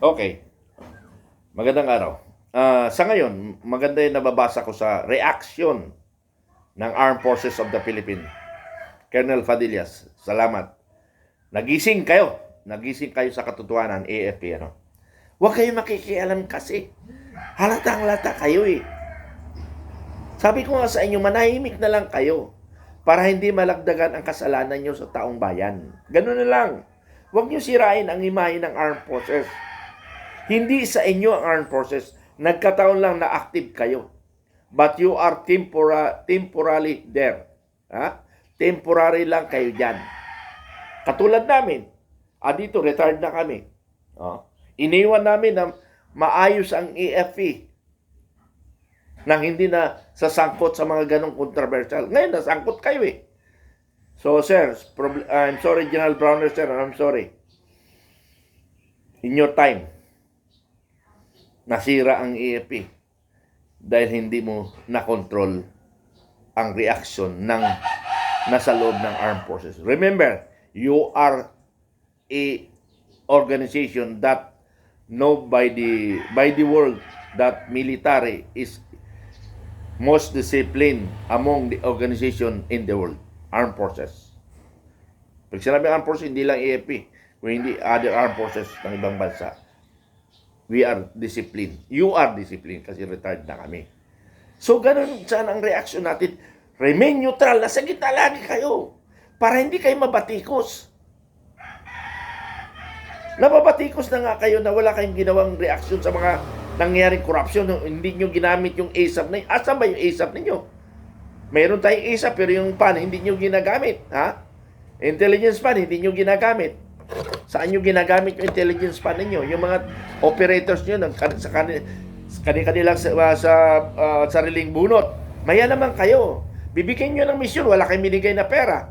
Okay, magandang araw. Sa ngayon, maganda yung nababasa ko sa reaction ng Armed Forces of the Philippines. Colonel Fadillas, salamat. Nagising kayo. Nagising kayo sa katotohanan, AFP. Ano? Huwag kayo makikialam kasi. Halatang-halata kayo eh. Sabi ko nga sa inyo, manahimik na lang kayo para hindi malagdagan ang kasalanan nyo sa taong bayan. Ganun na lang. Huwag nyo sirain ang imahe ng Armed Forces. Hindi sa inyo ang Armed Forces. Nagkataon lang na active kayo. But you are temporarily there. Ha? Temporary lang kayo dyan. Katulad namin. Dito, retired na kami. Iniwan namin na maayos ang AFP nang hindi na sasangkot sa mga ganong controversial. Ngayon, nasangkot kayo eh. So, sir, I'm sorry, General Browner, sir. I'm sorry. In your time, nasira ang AFP dahil hindi mo na-control ang reaction ng nasa loob ng armed forces. Remember, you are a organization that know by the world that military is most disciplined among the organization in the world, armed forces. Pag sinabi armed forces, hindi lang AFP, kung hindi other armed forces ng ibang bansa. We are disciplined. You are disciplined kasi retired na kami. So, ganun sana ang reaction natin. Remain neutral. Nasa gitna lagi kayo. Para hindi kayo mabatikos. Nababatikos na nga kayo na wala kayong ginawang reaction sa mga nangyaring corruption. Hindi nyo ginamit yung ASAP na yun. Asan ba yung ASAP ninyo? Mayroon tayong ASAP pero yung PAN hindi nyo ginagamit. Ha? Intelligence PAN hindi nyo ginagamit. Saan nyo ginagamit yung intelligence PAN ninyo? Yung mga operators nyo sa kanilang sariling bunot. Maya naman kayo. Bibigyan nyo ng misyon, wala kayong binigay na pera.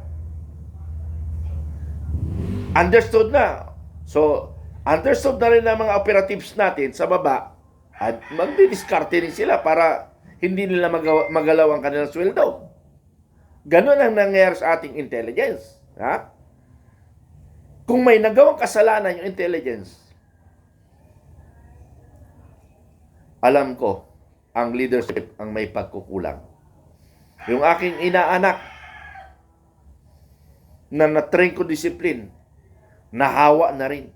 Understood na. So, understood na rin ang mga operatives natin sa baba at magdidiskarte rin sila para hindi nila magalaw ang kanilang sweldo. Ganun ang nangyayari sa ating intelligence. Ha? Kung may nagawang kasalanan yung intelligence, alam ko, ang leadership ang may pagkukulang. Yung aking inaanak na na-train ko discipline, nahawa na rin.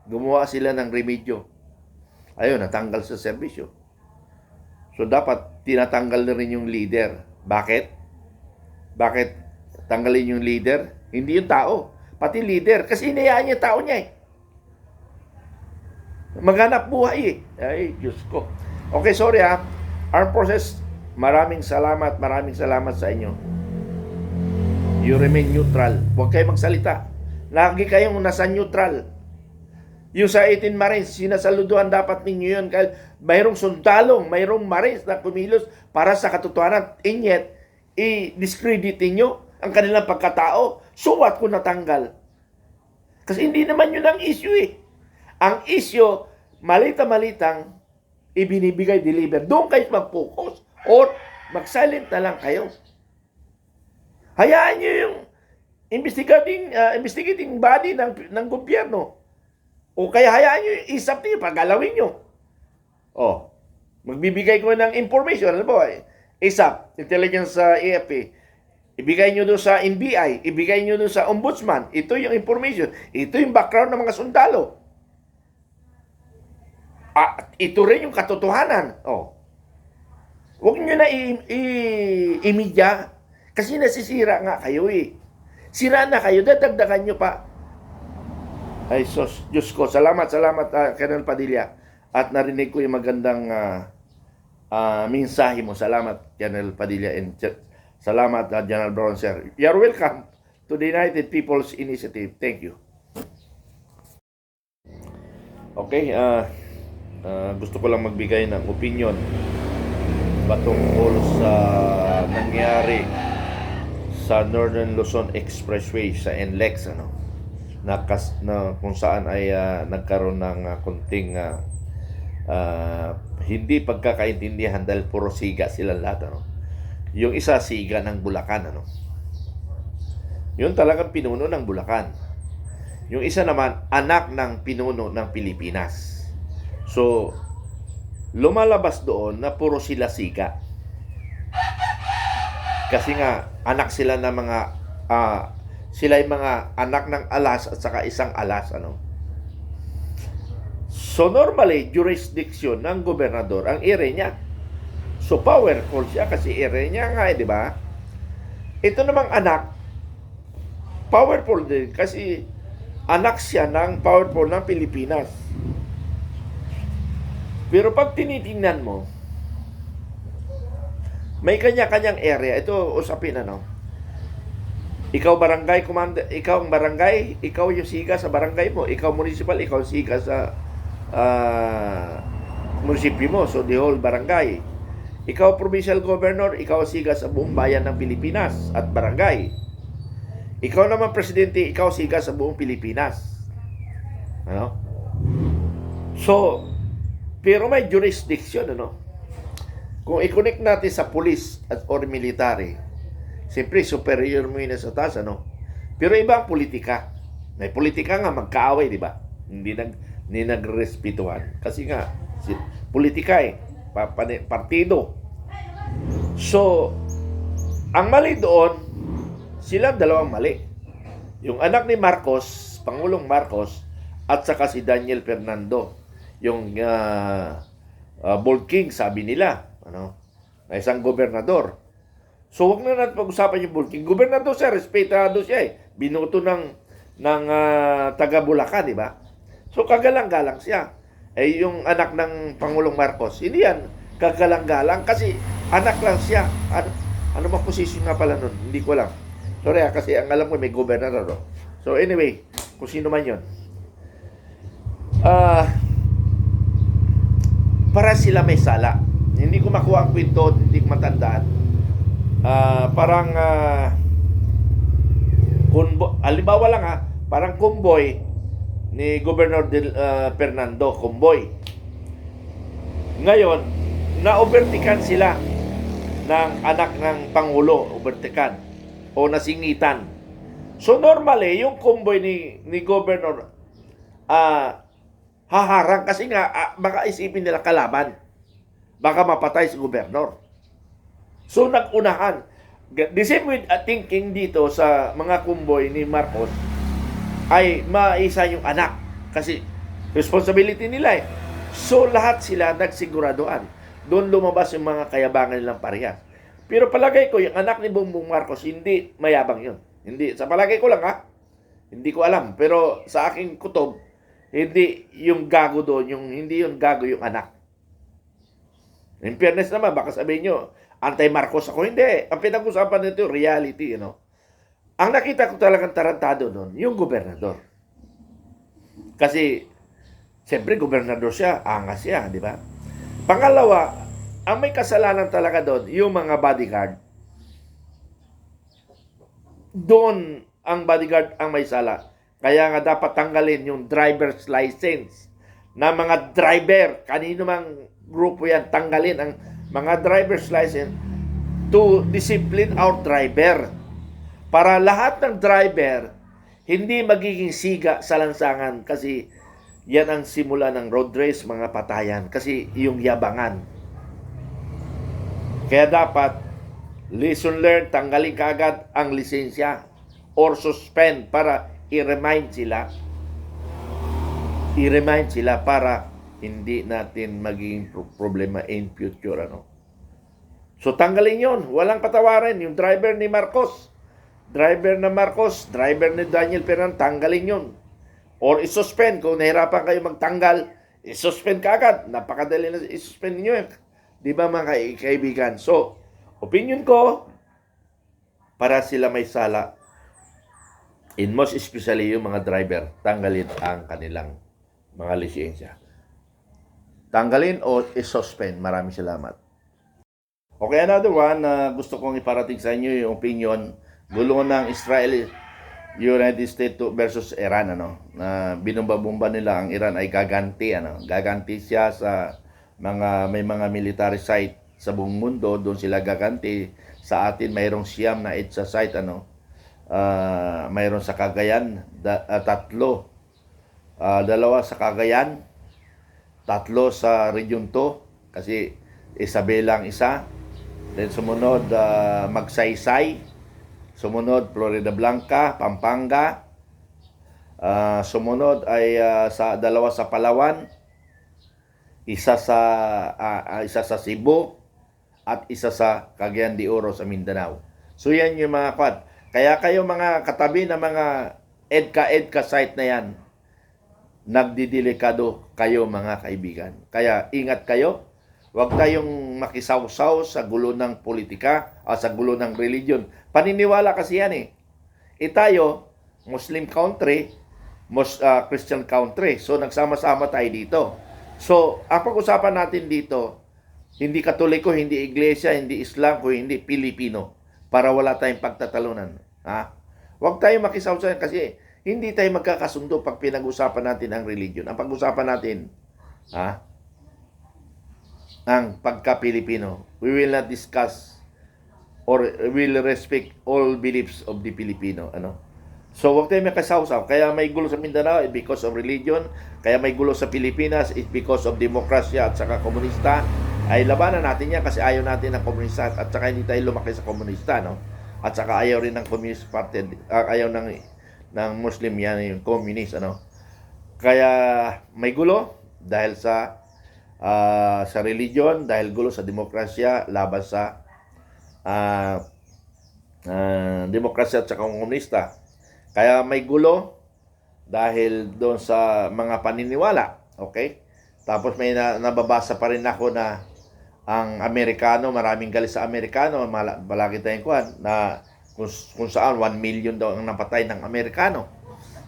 Gumawa sila ng remedyo. Ayun, natanggal sa serbisyo. So, dapat tinatanggal na rin yung leader. Bakit? Bakit tanggalin yung leader? Hindi yung tao. Pati leader. Kasi inayaan niya tao niya eh. Maghanap buhay eh. Ay, Diyos ko. Okay, sorry ha. Armed Forces, maraming salamat sa inyo. You remain neutral. Huwag kayo magsalita. Lagi kayong nasa neutral. Yung sa 18 Marines, sinasaluduhan dapat ninyo yun. Kahit mayroong sundalong, mayroong Marines na kumilos para sa katotohanan. Inyet, i-discredit ninyo ang kanilang pagkatao. So what kung natanggal? Kasi hindi naman yun ang issue eh. Ang issue, malita-malitang ibinibigay, deliver. Doon kayo mag-focus or mag-silent na lang kayo. Hayaan nyo yung investigating body ng gobyerno. O kaya hayaan nyo yung isap niyo, pagalawin nyo. Magbibigay ko ng information. Alam mo, ISAP, Intelligence AFP, ibigay nyo doon sa NBI, ibigay nyo doon sa Ombudsman. Ito yung information. Ito yung background ng mga sundalo. Ito rin yung katotohanan. Huwag nyo na i-media kasi nasisira nga kayo eh. Sira na kayo, dadagdagan nyo pa. Ay, Diyos ko, salamat, Colonel Padilla. At narinig ko yung magandang mensahe mo. Salamat, Colonel Padilla. And salamat, General Brown, sir. You're welcome to the United People's Initiative. Thank you. Okay, gusto ko lang magbigay ng opinion patungkol sa nangyari sa Northern Luzon Expressway sa NLEX, na kung saan ay nagkaroon ng konting hindi pagkakaintindihan dahil puro siga sila lahat. Yung isa siga ng Bulacan. Yun talagang pinuno ng Bulacan. Yung isa naman anak ng pinuno ng Pilipinas. So, lumalabas doon na puro sila siga. Kasi nga, anak sila ng mga, sila yung mga anak ng alas at saka isang alas, ano. So, normally, jurisdiction ng gobernador ang ere niya. So, powerful siya kasi ere niya nga, di ba? Ito namang anak, powerful din kasi anak siya ng powerful ng Pilipinas. Pero pag tinitingnan mo, may kanya-kanyang area. Ito, usapin ano. Ikaw barangay commander, ikaw ang barangay, ikaw yung siga sa barangay mo. Ikaw municipal, ikaw siga sa munisipyo mo. So, the whole barangay. Ikaw provincial governor, ikaw siga sa buong bayan ng Pilipinas at barangay. Ikaw naman presidente, ikaw siga sa buong Pilipinas. Ano? So, pero may jurisdiction, ano? Kung i-connect natin sa police at or military, siyempre superior mo yun sa taas, ano? Pero iba ang politika. May politika nga magkaaway, di ba? Hindi nagrespetuhan. Kasi nga, politika partido. So, ang mali doon, silang dalawang mali. Yung anak ni Marcos, Pangulong Marcos, at saka si Daniel Fernando, yung Bold King, sabi nila, ano, na isang gobernador. So, wag na natin pag-usapan yung Bold King. Gobernador siya, respetado siya eh. Binoto ng taga Bulacan, di ba? So, kagalang-galang siya. Eh, yung anak ng Pangulong Marcos, hindi yan kagalang-galang kasi anak lang siya. Ano ba posisyon nga pala nun? Hindi ko alam. Sorry kasi ang alam ko may gobernador. No? So, anyway, kung sino man yun. Para sila may sala. Hindi ko makuha ang kwento, hindi ko matandaan. Halimbawa lang parang kumboy ni Governor Fernando, kumboy. Ngayon, na-overtikan sila ng anak ng Pangulo, overtikan, o nasingitan. So normally, yung kumboy ni Governor, haharang kasi nga, baka isipin nila kalaban. Baka mapatay si Gobernador. So, nag-unahan. The same with thinking dito sa mga kumboy ni Marcos ay maisa yung anak. Kasi responsibility nila eh. So, lahat sila nagsiguraduhan. Doon lumabas yung mga kayabangan nilang parehas. Pero palagay ko, yung anak ni Bongbong Marcos, hindi mayabang yun. Hindi. Sa palagay ko lang hindi ko alam. Pero sa aking kutob, hindi yung gago doon, hindi yung gago yung anak. In fairness naman, baka sabihin nyo, anti-Marcos ako. Hindi. Ang pinag-usapan nito, reality, Ang nakita ko talagang tarantado doon, yung gobernador. Kasi, siyempre, gobernador siya, angas siya, di ba? Pangalawa, ang may kasalanan talaga doon, yung mga bodyguard. Doon, ang bodyguard ang may sala. Kaya nga dapat tanggalin yung driver's license na mga driver, kanino mang grupo yan, tanggalin ang mga driver's license to discipline our driver. Para lahat ng driver hindi magiging siga sa lansangan kasi yan ang simula ng road race, mga patayan. Kasi yung yabangan. Kaya dapat, lesson learned, tanggalin kaagad ang lisensya or suspend para i-remind sila para hindi natin maging problema in future, So, tanggalin yon. Walang patawarin. Yung driver ni Marcos, driver ni Daniel Fernando, tanggalin yon. Or isuspend. Kung nahirapan kayo magtanggal, isuspend ka agad. Napakadali na isuspend niyo. Di ba mga kaibigan? So, opinion ko, para sila may sala, in most especially yung mga driver, tanggalin ang kanilang mga lisensya. Tanggalin o isuspend. Maraming salamat. Okay, another one na gusto kong iparating sa inyo yung opinion, gulo ng Israel, United States versus Iran, na binumba-bumba nila ang Iran ay gaganti, gaganti siya sa may mga military site sa buong mundo, doon sila gaganti. Sa atin mayroong siyam na EDSA site, mayroon sa Cagayan, 3, 2 sa Cagayan, tatlo sa Region 2 kasi Isabela ang isa. Then sumunod Magsaysay, sumunod Florida Blanca, Pampanga. Sumunod ay dalawa sa Palawan, isa sa Cebu at isa sa Cagayan de Oro sa Mindanao. So yan yung mga kwad. Kaya kayo mga katabi na mga EDCA site na yan, nagdidelikado kayo mga kaibigan. Kaya ingat kayo. Huwag tayong makisawsaw sa gulo ng politika o sa gulo ng religion. Paniniwala kasi yan eh. Tayo, Muslim country, Christian country. So nagsama-sama tayo dito. So ang pag-usapan natin dito, hindi Katoliko, hindi Iglesia, hindi Islam, kundi hindi Pilipino. Para wala tayong pagtatalunan. Ha? Huwag tayong makisawsaw kasi hindi tayo magkakasundo pag pinag-usapan natin ang religion. Ang pag-usapan natin, ang pagka-Pilipino. We will not discuss or will respect all beliefs of the Filipino. So, huwag tayong makisawsaw. Kaya may gulo sa Mindanao because of religion. Kaya may gulo sa Pilipinas because of demokrasya at saka komunista. Ay labanan natin yan kasi ayaw natin ng komunista at saka hindi tayo lumaki sa komunista, no? At saka ayaw rin ng Communist Party, ayaw ng Muslim yan, yung communist, Kaya may gulo dahil sa religion, dahil gulo sa demokrasya, laban sa demokrasya at saka komunista. Kaya may gulo dahil doon sa mga paniniwala, okay? Tapos may nababasa pa rin ako na ang Amerikano, maraming galit sa Amerikano, malaki tayong kuhan, na kung saan 1 million daw ang napatay ng Amerikano.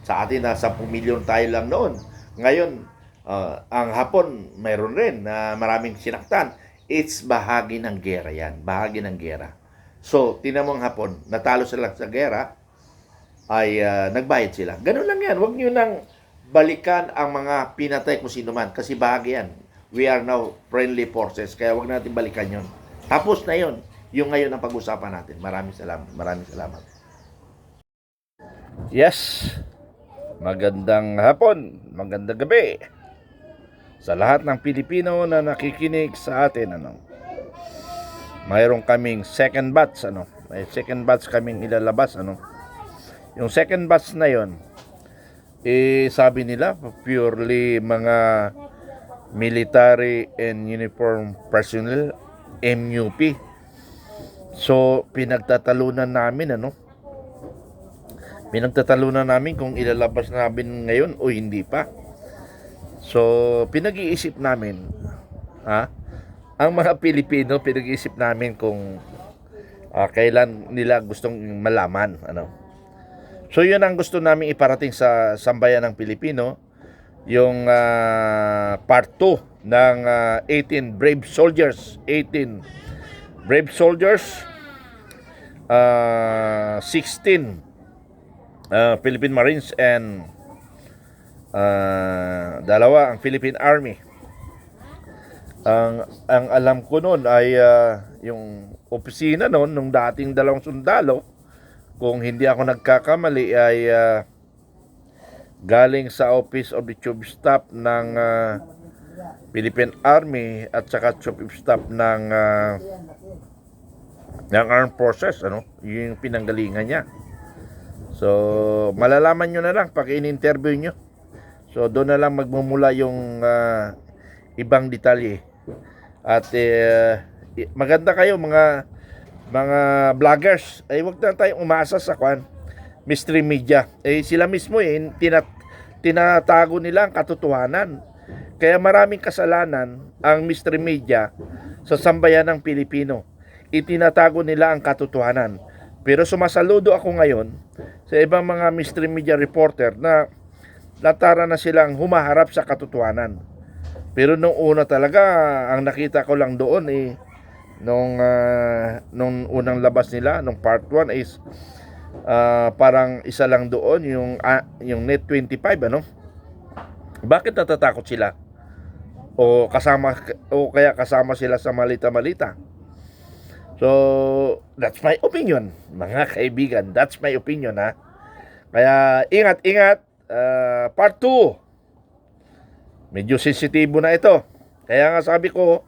Sa atin, 10 million tayo lang noon. Ngayon, ang Hapon, mayroon rin na maraming sinaktan. It's bahagi ng gera yan. Bahagi ng gera. So, tinan mo ang Hapon, natalo sila sa gera, ay nagbayad sila. Ganun lang yan. Huwag nyo nang balikan ang mga pinatay kung sino man. Kasi bahagi yan. We are now friendly forces. Kaya huwag natin balikan yon. Tapos na yon. Yung ngayon ang pag-usapan natin. Maraming salamat. Maraming salamat. Yes. Magandang hapon. Magandang gabi. Sa lahat ng Pilipino na nakikinig sa atin, mayroon kaming second batch, May second batch kaming ilalabas, Yung second batch na yon, sabi nila, purely mga military and uniform personnel, MUP. So, pinagtatalunan namin, Pinagtatalunan namin kung ilalabas namin ngayon o hindi pa. So, pinag-iisip namin, ang mga Pilipino, pinag-iisip namin kung kailan nila gustong malaman, So, yun ang gusto namin iparating sa sambayan ng Pilipino, yung part 2 ng 18 Brave Soldiers, 16 Philippine Marines and dalawa ang Philippine Army. Ang alam ko noon ay yung opisina noon nung dating dalawang sundalo, kung hindi ako nagkakamali, ay galing sa Office of the Chief of Staff ng Philippine Army at saka Chief of Staff ng Armed Forces, yung pinanggalingan niya. So, malalaman nyo na lang pag in-interview nyo. So, doon na lang magmumula yung ibang detalye. At maganda kayo mga vloggers. Ay wag na tayong umasa sa mystery media. Sila mismo tinatago nila ang katotohanan. Kaya maraming kasalanan ang mystery media sa sambayan ng Pilipino. Itinatago nila ang katotohanan. Pero sumasaludo ako ngayon sa ibang mga mystery media reporter na latara na silang humaharap sa katotohanan. Pero nung una talaga, ang nakita ko lang doon nung unang labas nila, nung part 1 is parang isa lang doon yung Net 25, Bakit natatakot sila? O kaya kasama sila sa malita-malita? So, that's my opinion, mga kaibigan. That's my opinion, Kaya ingat-ingat. Part 2. Medyo sensitibo na ito. Kaya nga sabi ko,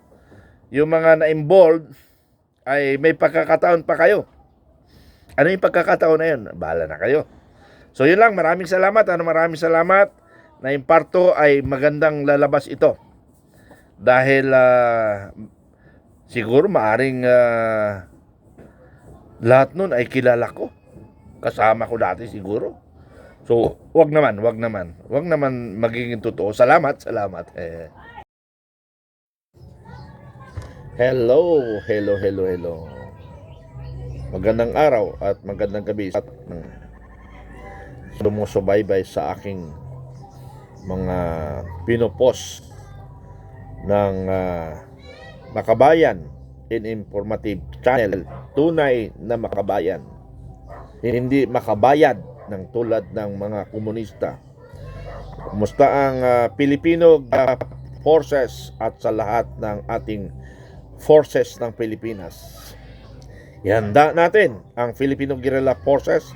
yung mga na-involved ay may pagkakataon pa kayo. Ano yung pagkakataon na yun? Bahala na kayo. So yun lang, maraming salamat. Maraming salamat na yung parto ay magandang lalabas ito. Dahil siguro maaring lahat nun ay kilala ko. Kasama ko dati siguro. So, wag naman magiging totoo. Salamat. Hello. Magandang araw at magandang gabi sa sumusubaybay sa aking mga pinopost ng Makabayan in Informative Channel. Tunay na makabayan. Hindi makabayad ng tulad ng mga komunista. Kumusta ang Filipino forces at sa lahat ng ating forces ng Pilipinas. Ihanda natin ang Filipino Guerrilla Forces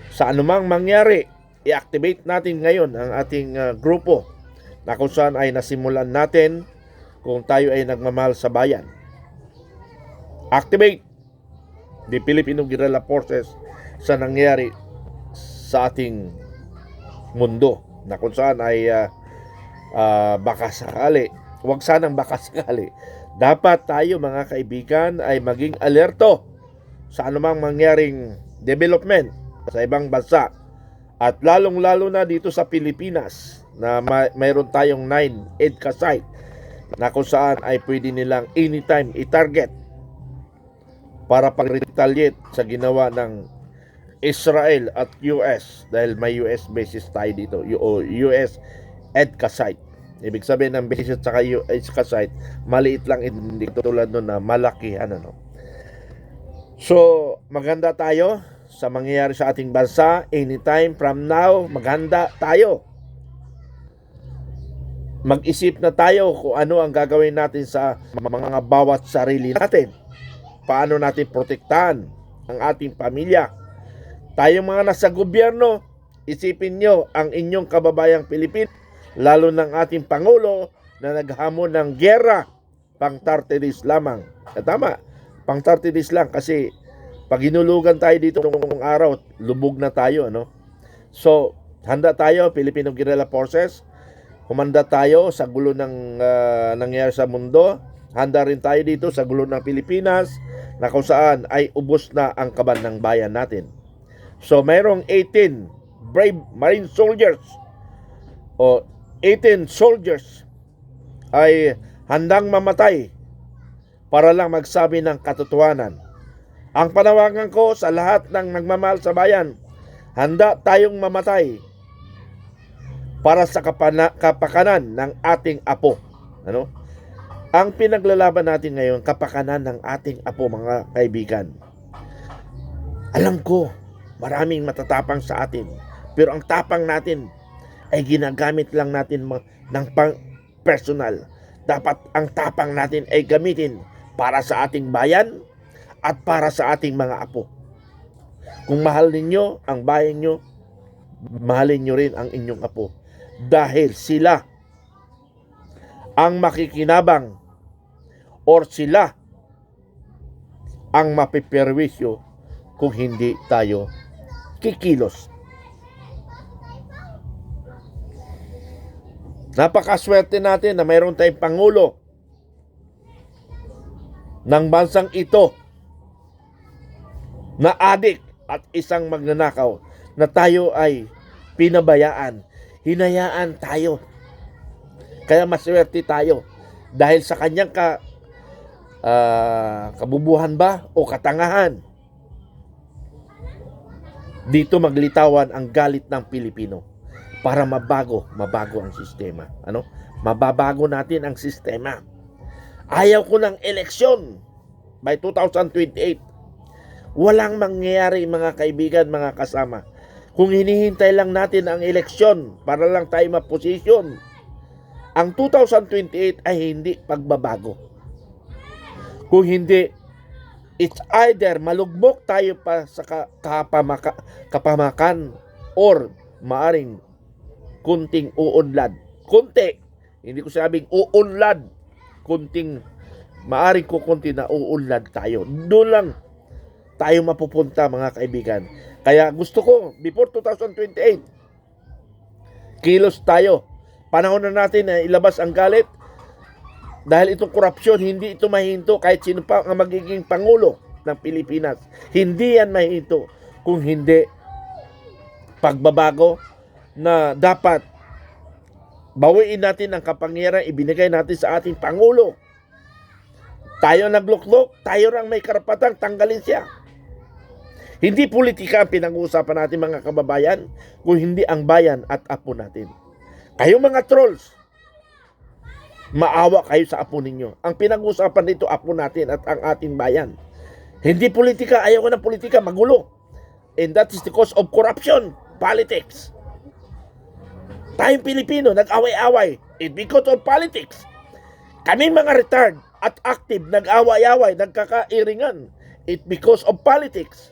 sa anumang mangyari. I-activate natin ngayon ang ating grupo na kung saan ay nasimulan natin kung tayo ay nagmamahal sa bayan. Activate the Filipino Guerrilla Forces sa nangyari sa ating mundo na kung saan ay baka sakali, huwag sanang baka sakali, dapat tayo mga kaibigan ay maging alerto sa anumang mangyaring development sa ibang bansa at lalong-lalo na dito sa Pilipinas na mayroon tayong 9 EDCA site na kung saan ay pwede nilang anytime i-target para pag-retaliate sa ginawa ng Israel at US dahil may US bases tayo dito o US EDCA site. Ibig sabihin ng bases at EDCA site maliit lang, hindi tulad nun na malaki So maganda tayo sa mangyayari sa ating bansa. Anytime from now maghanda tayo, mag-isip na tayo kung ano ang gagawin natin sa mga bawat sarili natin, paano natin protektahan ang ating pamilya. Tayong mga nasa gobyerno, isipin nyo ang inyong kababayang Pilipino, lalo ng ating Pangulo na naghamon ng giyera, pang 30 days lamang. Tama, pang 30 days lang kasi pag hinulugan tayo dito ng araw, lubog na tayo. So, handa tayo, Filipino Guerrilla Forces. Humanda tayo sa gulo ng nangyayari sa mundo. Handa rin tayo dito sa gulo ng Pilipinas na kung saan ay ubos na ang kaban ng bayan natin. So, mayroong 18 brave marine soldiers o 18 soldiers ay handang mamatay para lang magsabi ng katotohanan. Ang panawagan ko sa lahat ng nagmamahal sa bayan, handa tayong mamatay para sa kapakanan ng ating apo. Ang pinaglalaban natin ngayon, kapakanan ng ating apo, mga kaibigan. Alam ko, maraming matatapang sa atin. Pero ang tapang natin ay ginagamit lang natin ng personal. Dapat ang tapang natin ay gamitin para sa ating bayan at para sa ating mga apo. Kung mahal ninyo ang bayan nyo, mahalin nyo rin ang inyong apo. Dahil sila ang makikinabang or sila ang mapiperwisyo kung hindi tayo kikilos. Napakaswerte natin na mayroon tayong Pangulo ng bansang ito na adik at isang magnanakaw na tayo ay pinabayaan. Hinayaan tayo. Kaya maswerte tayo dahil sa kanyang kabubuhan ba o katangahan. Dito maglitawan ang galit ng Pilipino para mabago ang sistema. Mababago natin ang sistema. Ayaw ko ng eleksyon by 2028. Walang mangyayari, mga kaibigan, mga kasama. Kung hinihintay lang natin ang eleksyon para lang tayo maposisyon, ang 2028 ay hindi pagbabago. Kung hindi, it's either malugmok tayo pa sa kapamakan or maaring kunting uunlad. Kunti, Hindi ko sabing uunlad. Maaring kukunti na uunlad tayo. Doon lang tayo mapupunta, mga kaibigan. Kaya gusto ko, before 2028, kilos tayo. Panahon na natin na ilabas ang galit. Dahil itong korupsyon, hindi ito mahinto kahit sino pa ang magiging Pangulo ng Pilipinas. Hindi yan mahinto kung hindi pagbabago na dapat bawiin natin ang kapangyarihan ibinigay natin sa ating Pangulo. Tayo nagluklok, tayo lang may karapatang tanggalin siya. Hindi politika ang pinag-uusapan natin, mga kababayan, kung hindi ang bayan at apo natin. Kayo mga trolls, maawa kayo sa apo ninyo. Ang pinag-uusapan dito, apo natin at ang ating bayan. Hindi politika, ayaw ko ng politika, magulo. And that is the cause of corruption, politics. Tayong Pilipino, nag-away-away. It because of politics. Kaming mga retard at active, nag-away-away, nagkakairingan. It because of politics.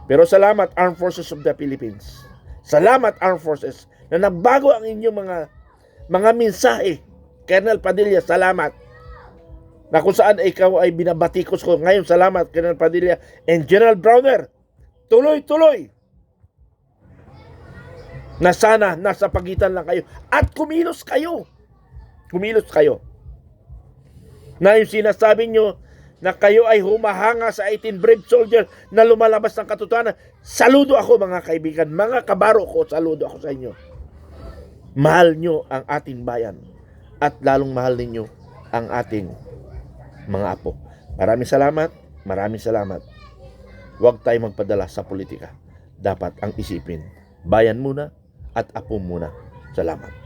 Pero salamat, Armed Forces of the Philippines. Salamat, Armed Forces, na nagbago ang inyong mga mensahe. Colonel Padilla, salamat. Na kung saan ikaw ay binabatikos ko. Ngayon, salamat, Colonel Padilla. And General Browner, tuloy-tuloy. Na sana nasa pagitan lang kayo. At kumilos kayo. Kumilos kayo. Na yung sinasabi nyo na kayo ay humahanga sa 18 brave soldiers na lumalabas ng katotohanan. Saludo ako, mga kaibigan. Mga kabaro ko, saludo ako sa inyo. Mahal nyo ang ating bayan. At lalong mahal ninyo ang ating mga apo. Maraming salamat. Maraming salamat. Huwag tayo magpadala sa politika. Dapat ang isipin, bayan muna at apo muna. Salamat.